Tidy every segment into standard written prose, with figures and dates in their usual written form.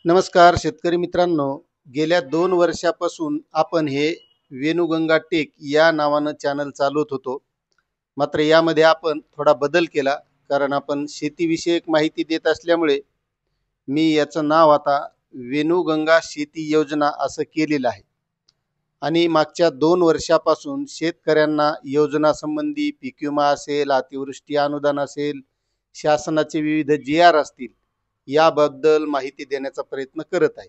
नमस्कार शेतकरी मित्रांनो. गेल्या 2 वर्षापासून आपण हे वेणुगंगा टेक या नावानं चॅनल चालवत होतो. मात्र यामध्ये आपण थोडा बदल केला, कारण आपण शेतीविषयक माहिती देत असल्यामुळे मी याचं नाव आता वेणुगंगा शेती योजना असं केलेलं आहे. आणि मागच्या 2 वर्षापासून शेतकऱ्यांना योजनासंबंधी पीक विमा असेल, अतिवृष्टी अनुदान असेल, शासनाचे विविध जी.आर. असतील, याबद्दल माहिती देण्याचा प्रयत्न करत आहे.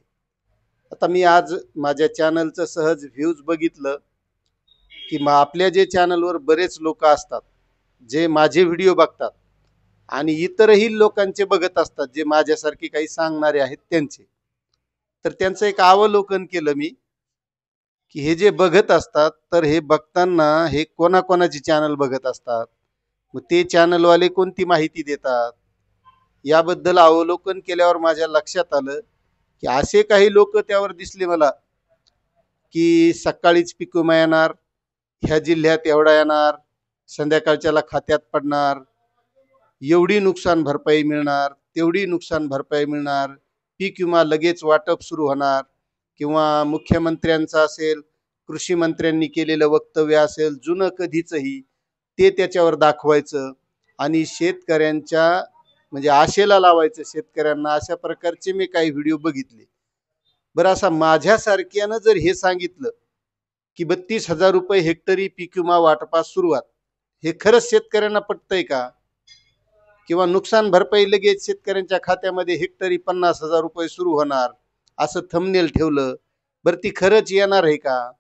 आता मी आज माझ्या चॅनलचं सहज व्ह्यूज बघितलं, की आपल्या जे चॅनलवर बरेच लोक असतात, जे माझे व्हिडिओ बघतात आणि इतरही लोकांचे बघत असतात, जे माझ्यासारखे काही सांगणारे आहेत त्यांचे. तर त्यांचं एक अवलोकन केलं मी, की हे जे बघत असतात, तर हे बघताना हे कोणाकोणाचे चॅनल बघत असतात, मग ते चॅनलवाले कोणती माहिती देतात, याबद्दल अवलोकन केल्यावर माझ्या लक्षात आलं, की असे काही लोक त्यावर दिसले मला, की सकाळीच पीक विमा येणार, ह्या जिल्ह्यात एवढा येणार, संध्याकाळच्याला खात्यात पडणार, एवढी नुकसान भरपाई मिळणार, तेवढी नुकसान भरपाई मिळणार, पीक विमा लगेच वाटप सुरू होणार, किंवा मुख्यमंत्र्यांचा असेल, कृषी मंत्र्यांनी केलेलं वक्तव्य असेल जुनं कधीचही, ते त्याच्यावर दाखवायचं आणि शेतकऱ्यांच्या म्हणजे आशेला लावायचं शेतकऱ्यांना. अशा प्रकारचे मी काही व्हिडिओ बघितले. बरं, असा माझ्यासारख्यानं जर हे सांगितलं, की 32,000 रुपये हेक्टरी पीक विमा वाटपास सुरुवात, हे खरंच शेतकऱ्यांना पटतंय का? किंवा नुकसान भरपाई लगेच शेतकऱ्यांच्या खात्यामध्ये हेक्टरी 50,000 रुपये सुरू होणार, असं थंबनेल ठेवलं, बरं ती खरंच येणार आहे का?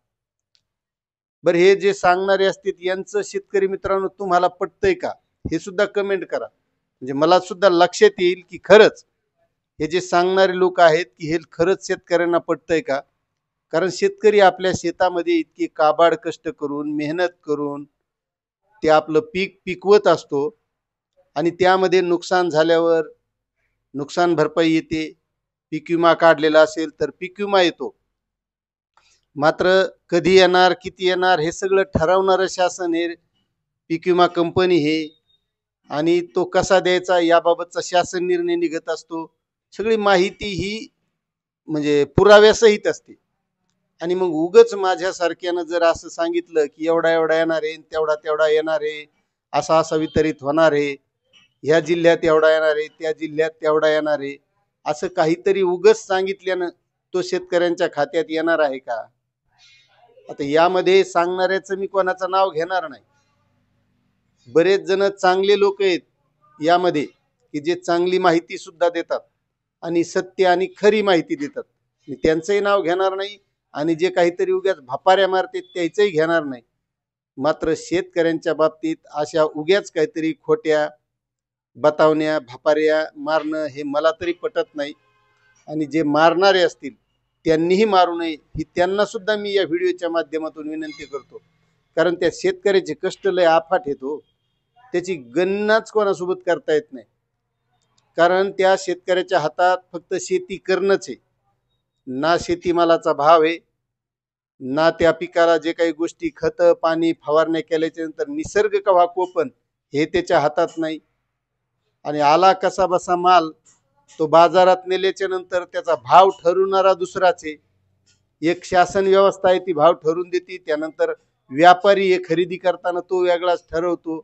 बरं, हे जे सांगणारे असतील यांचं शेतकरी मित्रांनो तुम्हाला पटतंय का? हे सुद्धा कमेंट करा, म्हणजे मला सुद्धा लक्षात येईल की खरंच हे जे सांगणारे लोक आहेत, की हे खरंच शेतकऱ्यांना पटतंय का? कारण शेतकरी आपल्या शेतामध्ये इतकी काबाड कष्ट करून, मेहनत करून ते आपलं पीक पिकवत असतो आणि त्यामध्ये नुकसान झाल्यावर नुकसान भरपाई येते. पीक विमा काढलेला असेल तर पीक विमा येतो. मात्र कधी येणार, किती येणार, हे सगळं ठरवणारं शासन हे, पीक विमा कंपनी हे, आणि तो कसा द्यायचा याबाबतचा शासन निर्णय निघत असतो. सगळी माहिती ही म्हणजे पुराव्यासहित असते. आणि मग उगच माझ्यासारख्यानं जर असं सांगितलं, की एवढा एवढा येणार आहे, तेवढा तेवढा येणार आहे, असा असा वितरित होणार आहे, ह्या जिल्ह्यात एवढा येणार आहे, त्या जिल्ह्यात तेवढा येणार आहे, असं काहीतरी उगच सांगितल्यानं तो शेतकऱ्यांच्या खात्यात येणार आहे का? आता यामध्ये सांगणाऱ्याचं मी कोणाचं नाव घेणार नाही. बरेच जण चांगले लोक आहेत यामध्ये, की जे चांगली माहिती सुद्धा देतात आणि सत्य आणि खरी माहिती देतात. मी त्यांचंही नाव घेणार नाही आणि जे काहीतरी उग्याच भापाऱ्या मारतात त्याचंही घेणार नाही. मात्र शेतकऱ्यांच्या बाबतीत अशा उग्याच काहीतरी खोट्या बतावण्या, भापाऱ्या मारणं हे मला तरी पटत नाही. आणि जे मारणारे असतील त्यांनीही मारू नये, ही त्यांना सुद्धा मी या व्हिडिओच्या माध्यमातून विनंती करतो. कारण त्या शेतकऱ्याचे कष्ट लय अफाट येतो, त्याची गणनाच कोणासोबत करता येत नाही. कारण त्या शेतकऱ्याच्या हातात फक्त शेती करणंच आहे. ना शेतीमालाचा भाव आहे, ना त्या पिकाला जे काही गोष्टी खतं पाणी फवारण्या केल्याच्या नंतर निसर्ग कवा कोपन हे त्याच्या हातात नाही. आणि आला कसा बसा माल तो बाजारात नेल्याच्या नंतर त्याचा भाव ठरवणारा दुसराच आहे. एक शासन व्यवस्था आहे, ती भाव ठरवून देते, त्यानंतर व्यापारी हे खरेदी करताना तो वेगळाच ठरवतो.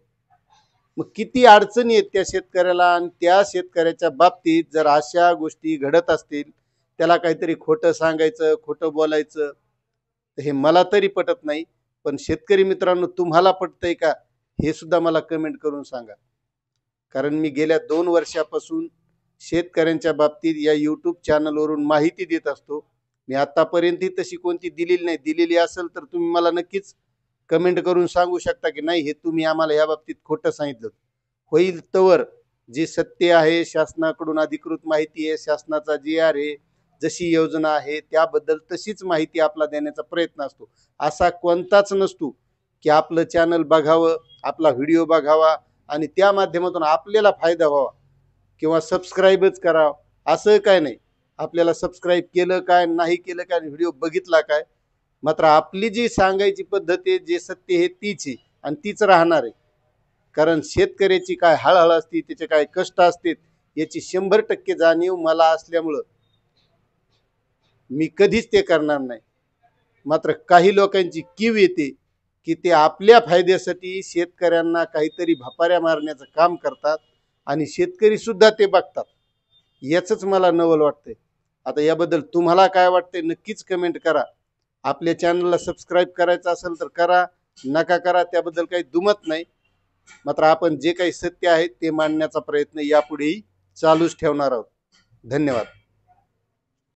मग किती अडचणी आहेत त्या शेतकऱ्याला. आणि त्या शेतकऱ्याच्या बाबतीत जर अशा गोष्टी घडत असतील, त्याला काहीतरी खोटं सांगायचं, खोटं बोलायचं, हे मला तरी पटत नाही. पण शेतकरी मित्रांनो तुम्हाला पटतंय का, हे सुद्धा मला कमेंट करून सांगा. कारण मी गेल्या 2 वर्षापासून शेतकऱ्यांच्या बाबतीत या यूट्यूब चॅनलवरून माहिती देत असतो. मी आतापर्यंत तशी कोणती दिलेली नाही. दिलेली असेल तर तुम्ही मला नक्कीच कमेंट करून सांगू शकता, की नाही हे तुम्ही आम्हाला या बाबतीत खोटं सांगितलं. होईल तवर जे सत्य आहे, शासनाकडून अधिकृत माहिती आहे, शासनाचा जी.आर. आहे, जशी योजना आहे त्याबद्दल तशीच माहिती आपला देण्याचा प्रयत्न असतो. असा कोणताच नसतो की आपलं चॅनल बघावं, आपला व्हिडिओ बघावा आणि त्या माध्यमातून आपल्याला फायदा व्हावा किंवा सबस्क्राईबच करावं, असं काय नाही. आपल्याला सबस्क्राईब केलं काय, नाही केलं काय, व्हिडिओ बघितला काय, मात्र आपली जी सांगायची पद्धत आहे, जे सत्य आहे तीच आहे आणि तीच राहणार आहे. कारण शेतकऱ्याची काय हळहळ असते, त्याचे काय कष्ट असतात, याची 100% जाणीव मला असल्यामुळं मी कधीच ते करणार नाही. मात्र काही लोकांची कीव येते की ते आपल्या फायद्यासाठी शेतकऱ्यांना काहीतरी भपाऱ्या मारण्याचं काम करतात आणि शेतकरी सुद्धा ते बघतात. याचंच मला नवल वाटतंय. आता याबद्दल तुम्हाला काय वाटतंय नक्कीच कमेंट करा. आपल्या चॅनलला सबस्क्राईब करायचं असेल तर करा, नका करा त्याबद्दल काही दुमत नाही. मात्र आपण जे काही सत्य आहे ते मांडण्याचा प्रयत्न यापुढेही चालूच ठेवणार आहोत. धन्यवाद.